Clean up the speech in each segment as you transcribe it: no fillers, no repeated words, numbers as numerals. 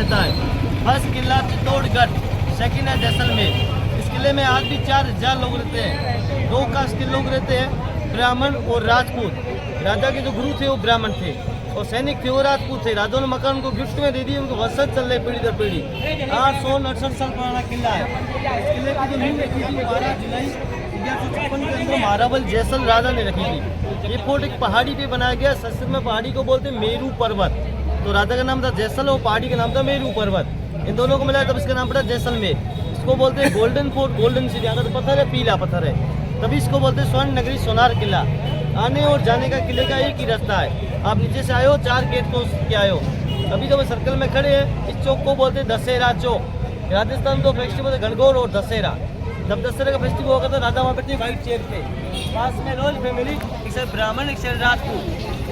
रहता है। फर्स्ट किला चित्तौड़गढ़, सेकंड है जैसलमेर। इस किले में आज भी 4000 लोग रहते हैं। 2 कास्ट के लोग रहते हैं, ब्राह्मण और राजपूत। राजा के जो गुरु थे वो ब्राह्मण थे और सैनिक थे वो राजपूत थे। राजाओं ने मकान उनको गिफ्ट में दे दिए, उनको वसत चल रहे पीढ़ी दर पीढ़ी। 869 साल पुराना किला है। इस किले की जो नींव रखी थी 12 जुलाई 1156 के अंदर महारावल जैसल राजा ने रखी थी। ये फोर्ट एक पहाड़ी पे बनाया गया। संस्कृत में पहाड़ी को बोलते मेरू पर्वत। तो राजा का नाम था जैसल और पहाड़ी का नाम था मेरू पर्वत। इन दोनों को मिलाया तब इसका नाम पड़ा जैसलमेर। इसको बोलते हैं गोल्डन फोर्ट, गोल्डन सिटी। यहाँ का तो पत्थर है, पीला पत्थर है, तभी इसको बोलते हैं स्वर्ण नगरी, सोनार किला। आने और जाने का किले का एक ही रास्ता है। आप नीचे से आए हो, 4 गेट को के आए हो। अभी जब सर्कल में खड़े हैं, इस चौक को बोलते हैं दशहरा चौक। राजस्थान 2 फेस्टिवल है, गणगौर और दशहरा। जब दशहरा का फेस्टिवल होगा तो राजा वहाँ बैठते व्हाइट चेयर पे। पास में रॉयल फैमिली, एक साइड ब्राह्मण, एक साइड राजपूत।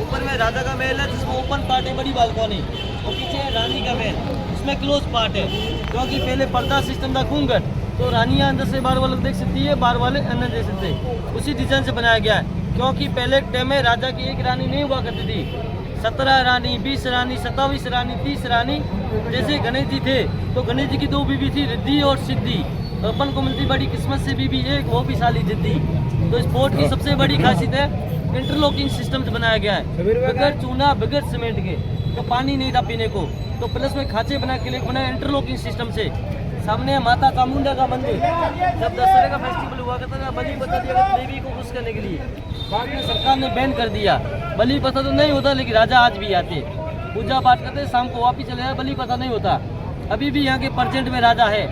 ऊपर में राजा का महल है जिसमें ओपन पार्ट है, बड़ी बालकनी। और पीछे है रानी का महल, उसमें क्लोज पार्ट है, क्योंकि पहले पर्दा सिस्टम था घूंघट। तो रानियाँ अंदर से बाहर वाले देख सकती है, बाहर वाले अंदर देख सकते हैं। उसी डिजाइन से बनाया गया है, क्योंकि पहले टाइम में राजा की एक रानी नहीं हुआ करती थी। 17 रानी, 20 रानी, 27 रानी, 30 रानी। जैसे गणेश जी थे तो गणेश जी की 2 बीबी थी, रिद्धि और सिद्धि। तो अपन को मिलती बड़ी किस्मत से बीबी एक, वो भी साली जिद्दी। तो इस फोर्ट की सबसे बड़ी खासियत है इंटरलॉकिंग सिस्टम से बनाया गया है, बगैर चूना बगैर सीमेंट के। तो पानी नहीं था पीने को, तो प्लस में खांचे बना के लिए बनाया इंटरलॉकिंग सिस्टम से। सामने है माता चामुंडा का मंदिर। जब दशहरे का फेस्टिवल हुआ करता था, बलि प्रथा दिया करता देवी को खुश करने के लिए। बाद में सरकार ने बैन कर दिया। बलि प्रथा तो नहीं होता, लेकिन राजा आज भी आते, पूजा पाठ करते, शाम को वापिस चले जाए, बलि प्रथा नहीं होता। अभी भी यहाँ के प्रेजेंट में राजा है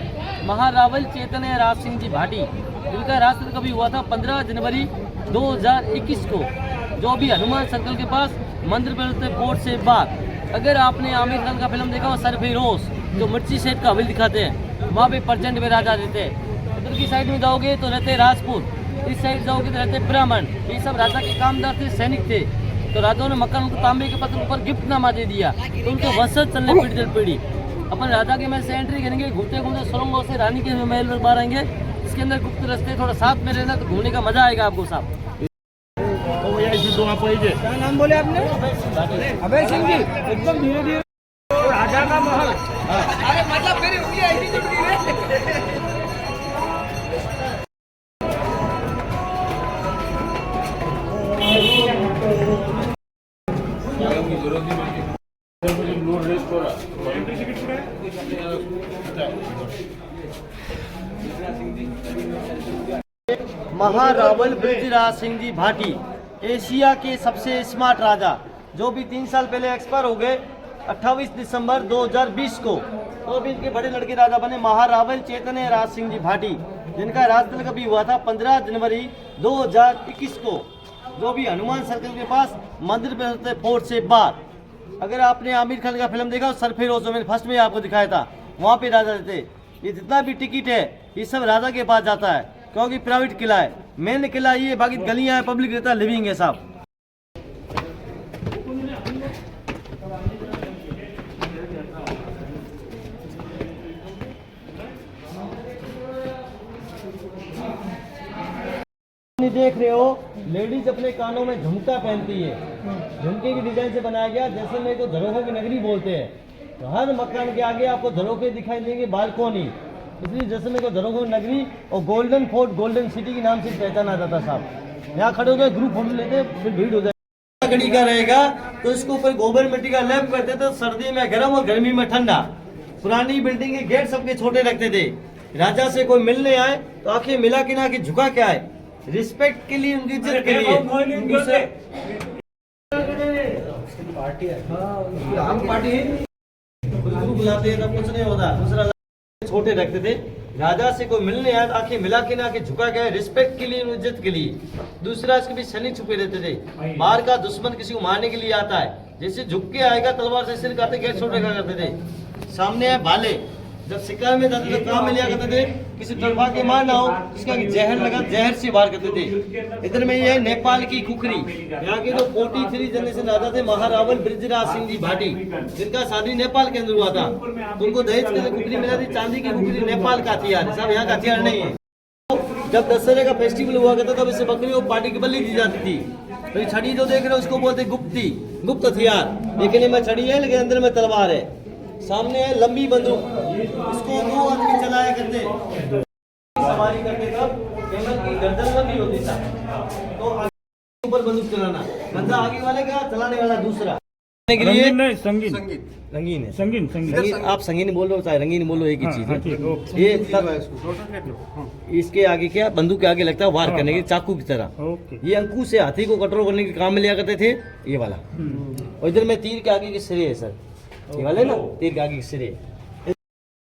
महारावल चैतन्य राज सिंह जी भाटी, जिनका राष्ट्र कभी हुआ था 15 जनवरी 2021 को, जो भी हनुमान सर्कल के पास मंदिर पर कोर्ट से बाहर। अगर आपने आमिर खान का फिल्म देखा हो सरफिरोज, जो मिर्ची सेठ का हवेली दिखाते हैं, वहाँ पे प्रेजेंट में राजा रहते हैं। इधर की साइड में जाओगे तो रहते राजपूत, इस साइड जाओगे तो रहते ब्राह्मण। ये सब राजा के कामदार थे, सैनिक थे। तो राजाओं ने मकान उनको तांबे के पत्थर ऊपर गिफ्ट नामा दे दिया, तो उनके वंशज चलने पीढ़ी दर पीढ़ी। अपन राजा के महल से एंट्री करेंगे, घूमते घूमते सुरंगों से रानी के महल में बाहर आएंगे। इसके अंदर गुप्त रास्ते, थोड़ा साथ में रहना तो घूमने का मजा आएगा आपको साहब। क्या नाम बोले आपने? अभय सिंह जी। एकदम धीरे धीरे राजा का महल। अरे मतलब मेरी उंगली ऐसी चिपकी है। महारावल बृजराज सिंह जी भाटी, एशिया के सबसे स्मार्ट राजा, जो भी 3 साल पहले एक्सपायर हो गए 28 दिसंबर 2020 को। तो भी इनके बड़े लड़के राजा बने महारावल चैतन्य राज सिंह जी भाटी, जिनका राजतल कभी हुआ था 15 जनवरी 2021 को, जो भी हनुमान सर्कल के पास मंदिर पे होते फोर्ट से बाहर। अगर आपने आमिर खान का फिल्म देखा सरफिरोज, मैंने फर्स्ट में आपको दिखाया था, वहाँ पे राजा रहते। ये जितना भी टिकट है ये सब राजा के पास जाता है, क्योंकि प्राइवेट किला है। मेन किला ये, बाकी गलियां हैं, पब्लिक रहता है, लिविंग है साहब। देख रहे हो, लेडीज अपने कानों में झुमका पहनती है। झुमके की डिजाइन से बनाया गया। जैसलमेर को झरोखों की नगरी बोलते हैं। तो हर मकान के आगे आपको झरोखे दिखाई देंगे, बालकोनी। इसलिए जैसलमेर को झरोखों की नगरी और गोल्डन फोर्ट, गोल्डन सिटी के नाम से पहचाना जाता साहब। यहाँ खड़े हो गए, ग्रुप फोटो लेते, फिर भीड़ हो जाए। लकड़ी का रहेगा तो इसके ऊपर गोबर मिट्टी का लेप करते थे। सर्दी में गर्म और गर्मी में ठंडा। पुरानी बिल्डिंग के गेट सबके छोटे रखते थे। राजा से कोई मिलने आए तो आंखें मिला के ना कि झुका क्या है, रिस्पेक्ट के लिए, उनकी इज्जत के लिए। पार्टी है, हम पार्टी बुलाते हैं तब कुछ नहीं होता। दूसरा छोटे रखते थे। राजा से कोई मिलने आया तो आंखें मिला के ना कि झुका क्या है, रिस्पेक्ट के लिए, इज्जत के लिए। दूसरा इसके भी सैनिक छुपे रहते थे। बाहर का दुश्मन किसी को मारने के लिए आता है, जैसे झुक के आएगा तलवार से सिर काटते, गेट छोटे करते थे। सामने है भाले, जब शिकार में जाते थे काम में लिया करते थे, किसी तलवार के मार ना हो इसका जहर लगा, जहर से वार करते थे। इधर में ये है नेपाल की कुकरी। यहाँ के जो 43 जनरेशन राजा थे महारावल बृजराज सिंह जी भाटी, जिनका शादी नेपाल के अंदर हुआ था। तो उनको दहेज के लिए कुकरी मिला थी, चांदी की कुकरी। नेपाल का हथियार साहब, यहाँ का हथियार नहीं है। जब दशहरे का फेस्टिवल हुआ करता तब इससे बकरी और पार्टी की बलि दी जाती थी। तो छड़ी जो देख रहे हो उसको बोलते गुप्ती, गुप्त हथियार। देखने में छड़ी है लेकिन अंदर में तलवार है। सामने है लंबी बंदूक, इसको 2 आदमी चलाया करते, सवारी करते तब कैमल की गर्दन लंबी होती था, तो आगे ऊपर बंदूक चलाना, बंदा आगे वाले का, चलाने वाला दूसरा। के लिए संगीन रंगीन है, संगीन रंगीन, आप संगीन बोल लो चाहे रंगीन बोलो, एक ही चीज है। ठीक, ओके। ये तब इसके आगे क्या, बंदूक के आगे लगता है वार करने के, चाकू की तरह। ओके। ये अंकुश से हाथी को कंट्रोल करने के काम में लिया करते थे, ये वाला। और इधर में तीर के आगे के सिरे है सर, ये वाले ना तीर के आगे के सिरे।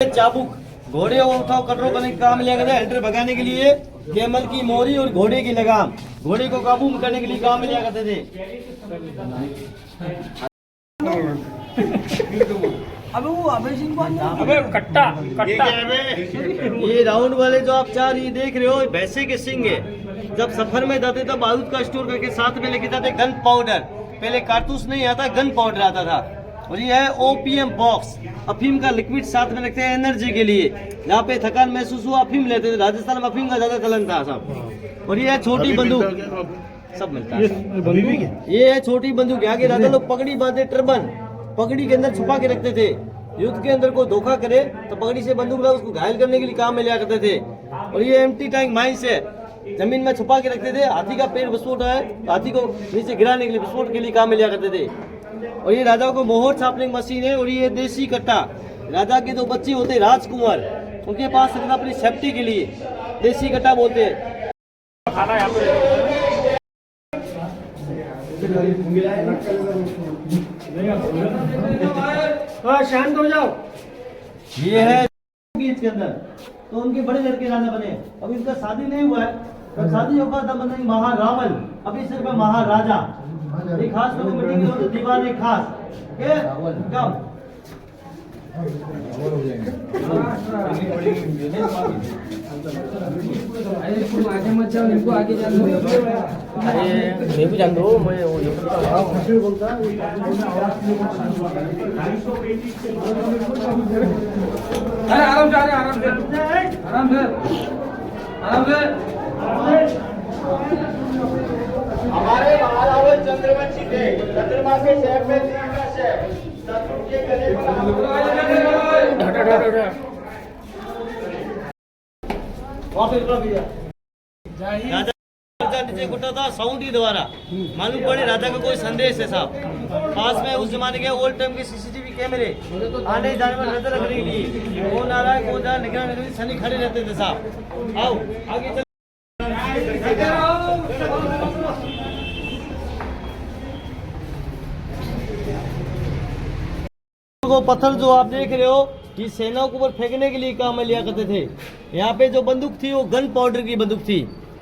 चाबुक घोड़े को उठाओ कंट्रोल करने का काम लिया करते हैं, हंटर भगाने के लिए कैमल की मोरी और घोड़े की लगाम, घोड़े को काबू करने के लिए काम में लिया करते थे। अबे वो अभय सिंह कौन है? अबे कट्टा कट्टा। ये राउंड वाले जो आप चार ये देख रहे हो, भैंसे के सिंग है। जब सफर में जाते तब बारूद का स्टोर करके साथ में लेके जाते गन पाउडर, पहले कारतूस नहीं आता, गन पाउडर आता था। और ये है ओपीएम बॉक्स, अफीम का लिक्विड साथ में रखते हैं एनर्जी के लिए, जहाँ पे थकान महसूस हुआ अफीम लेते थे, राजस्थान में अफीम का ज्यादा चलन था साहब। और ये है छोटी बंदूक, सब मिलता है। ये है छोटी बंदूक, यहाँ के राजा लोग पगड़ी बांधे, टर्बन पगड़ी के अंदर छुपा के रखते थे, युद्ध के अंदर को धोखा करे तो पगड़ी से बंदूक लगा उसको घायल करने के लिए काम में लिया करते थे। और ये एम्प्टी टैंक माइंस है, जमीन में छुपा के रखते थे, हाथी का पेड़ विस्फोट है, हाथी को नीचे गिराने के लिए विस्फोट के लिए काम में लिया करते थे। और ये राजा को मोहर छापने की मशीन है। और ये देसी कट्टा, राजा के 2 बच्चे होते राजकुमार, उनके पास रखना अपनी सेफ्टी के लिए, देसी कट्टा बोलते हैं। शांत हो जाओ। ये है इसके अंदर, तो उनके बड़े लड़के राजा बने। अब इनका शादी नहीं हुआ है, तो शादी होगा तब बनेंगे महारावल, अभी सिर्फ महाराजा। एक खास कमेटी की होती दीवार, एक खास कब आगे मत जाओ, इनको आगे जाने दो। मैं भी जान दो, मैं वो अरे आराम से, आराम से, आराम से, आराम से। हमारे महारावल चंद्रवंशी थे, चंद्रमा के शहर में दिवस है, शत्रु के गले राजा नीचे घुटा था साउंड ही द्वारा मालूम पड़े राजा का कोई संदेश है साहब। पास में उस जमाने के ओल्ड टाइम के सीसीटीवी कैमरे आने जाने में नजर रखने के लिए कौन आ रहा है कौन जा रहा है निगरानी रखने सनी खड़े रहते थे साहब। आओ आगे चल। को पत्थर जो आप देख रहे हो कि सेनाओं के ऊपर फेंकने के लिए काम में लिया करते थे। यहाँ पे जो बंदूक थी वो गन पाउडर की बंदूक थी,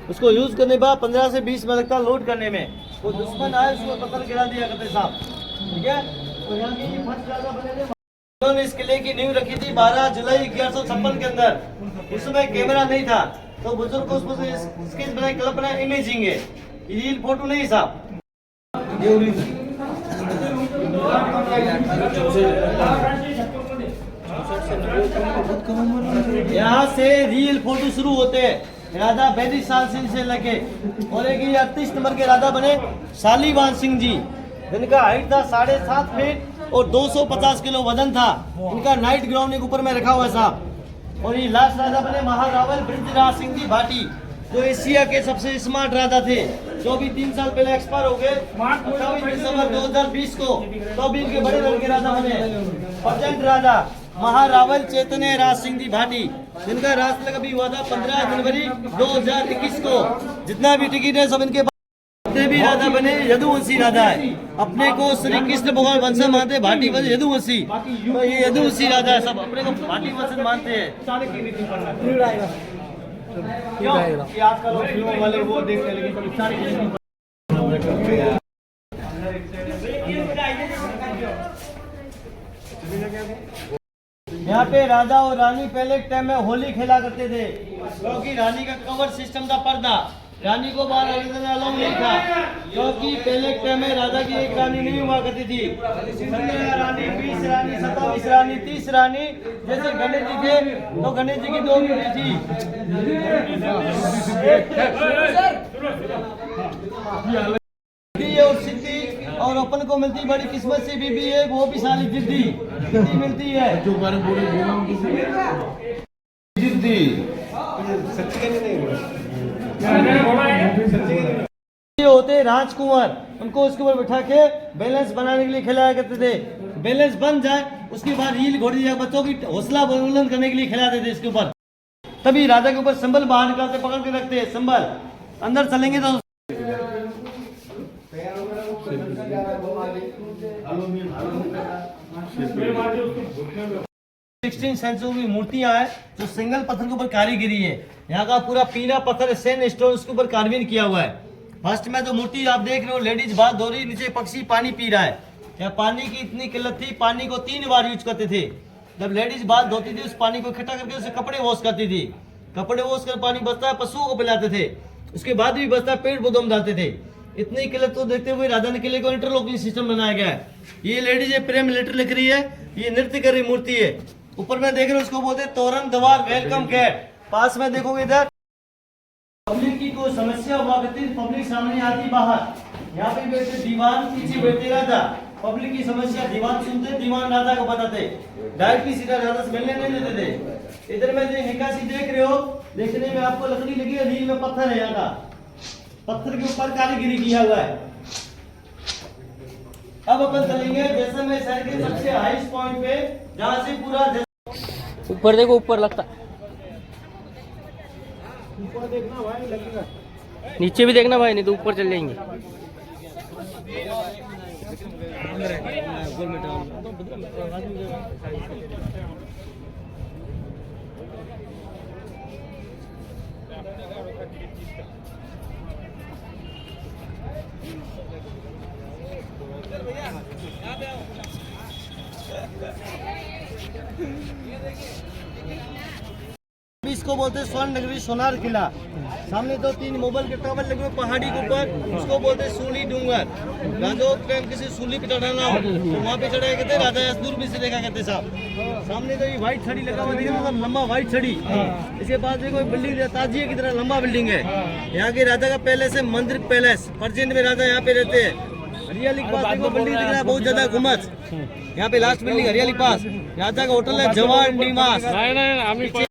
उसको यूज करने के बाद 15 से 20 मिनट का लोड करने में वो दुश्मन आए उसको पत्थर गिरा दिया करते साहब। ठीक है, तो यहाँ की फर्स्ट राजा बने थे। उन्होंने इस किले की नींव रखी थी 12 जुलाई 1156 के अंदर। उस समय कैमरा नहीं था तो बुजुर्ग को उसमें स्केच बनाए, कल्पना इमेजिंग है, रियल फोटो नहीं साहब। यहाँ से रियल फोटो शुरू होते हैं राजा बैदी साल सिंह से लगे। और एक 38 नंबर के राजा बने शालीवान सिंह जी, जिनका हाइट था 7.5 फीट और 250 किलो वजन था। इनका नाइट ग्राउंड के ऊपर में रखा हुआ है साहब। और ये लास्ट राजा बने महारावल बृजराज सिंह जी भाटी, जो एशिया के सबसे स्मार्ट राजा थे, जो भी 3 साल पहले एक्सपायर हो गए 28 दिसंबर 2020 को। तो भी इनके बड़े लड़के राजा बने प्रेजेंट राजा महारावल चैतन्य राज सिंह जी भाटी, जिनका राज तक अभी हुआ था 15 जनवरी 2021 को। जितना भी टिकट है सब इनके जितने भी राजा बने यदुवंशी राजा है। अपने को श्री कृष्ण भगवान वंश मानते, भाटी वंश यदुवंशी, तो ये यदुवंशी राजा है। सब अपने को भाटी वंश मानते हैं। क्यों कि आजकल फिल्मों वाले वो देखते हैं, लेकिन यहाँ पे राजा और रानी पहले टाइम में होली खेला करते थे, क्योंकि रानी का कवर सिस्टम था पर्दा, रानी को बाहर आने देना अलाउ नहीं था। क्योंकि पहले टाइम में राजा की एक रानी नहीं हुआ करती थी, 15 रानी, 20 रानी, 27 रानी, 30 रानी। जैसे गणेश जी थे तो गणेश जी की 2 बेटी थी। और सिद्धि और अपन को मिलती बड़ी किस्मत से बीबी है, वो भी साली जिद्दी जिद्दी मिलती है। जो बारे बोले जिद्दी ये होते राजकुमार, उनको उसके ऊपर बिठा के बैलेंस बनाने के लिए खिलाया करते थे। बैलेंस बन जाए उसके बाद रील घोड़ी जाए, बच्चों की हौसला बुलंद करने के लिए खिलाते थे इसके ऊपर। तभी राजा के ऊपर संबल बाहर निकालते, पकड़ के रखते हैं संबल, अंदर चलेंगे तो 16 सेंचुरी की मूर्तियां हैं जो सिंगल पत्थर के ऊपर कारीगिरी है। यहाँ का पूरा पीला पत्थर सेन स्टोन उसके ऊपर कार्विंग किया हुआ है। फर्स्ट में जो मूर्ति आप देख रहे हो, लेडीज बात हो रही, नीचे पक्षी पानी पी रहा है। यहाँ पानी की इतनी किल्लत थी, पानी को 3 बार यूज करते थे। जब लेडीज बात धोती थी उस पानी को इकट्ठा करके उसे कपड़े वॉश करती थी। कपड़े वॉश कर पानी बचता है पशुओं को पिलाते थे, उसके बाद भी बचता है पेड़ पौधों में डालते थे। इतनी किल्लत को देखते हुए राजा ने किले को इंटरलॉकिंग सिस्टम बनाया गया है। ये लेडीज प्रेम लेटर लिख रही है, ये नृत्य कर रही मूर्ति है। ऊपर में देख रहे हो उसको बोलते हैं तोरण द्वार वेलकम गेट। पास में देखोगे इधर पब्लिक की कोई समस्या हुआ करती, पब्लिक सामने आती बाहर, यहाँ पे बैठे दीवान, पीछे बैठे राजा। पब्लिक की समस्या दीवान सुनते, दीवान राजा को बताते, डायरेक्टली सीधा राजा से मिलने नहीं देते थे। इधर में जो निकासी देख रहे हो, देखने में आपको लकड़ी लगी है, रील में पत्थर है, यहाँ का पत्थर के ऊपर कारीगिरी किया हुआ है। अब अपन चलेंगे जैसलमेर शहर के सबसे हाईएस्ट पॉइंट पे, जहाँ से पूरा ऊपर देखो, ऊपर लगता, ऊपर देखना भाई लगेगा। नीचे भी देखना भाई, नहीं तो ऊपर चल जाएंगे। इसको बोलते हैं स्वर्ण नगरी सोनार किला। सामने 2-3 मोबाइल के टावर लगे हुए पहाड़ी के ऊपर, उसको बोलते हैं सूली डूंगर। राजा प्रेम किसी सूली पे चढ़ाना हो तो वहाँ पे चढ़ाया करते, राजा दूर भी से देखा करते साहब। सामने तो ये व्हाइट छड़ी लगा हुआ देखा, मतलब लंबा व्हाइट छड़ी। इसके पास देखो बिल्डिंग ताजिए की तरह लंबा बिल्डिंग है। यहाँ के राजा का पैलेस है, मंदिर पैलेस। प्रेजेंट में राजा यहाँ पे रहते हैं। हरियाली के पास देखो बिल्डिंग दिख रहा है बहुत ज्यादा घुमस। यहाँ पे लास्ट बिल्डिंग हरियाली पास राजा का होटल है जवान निवास। पीछे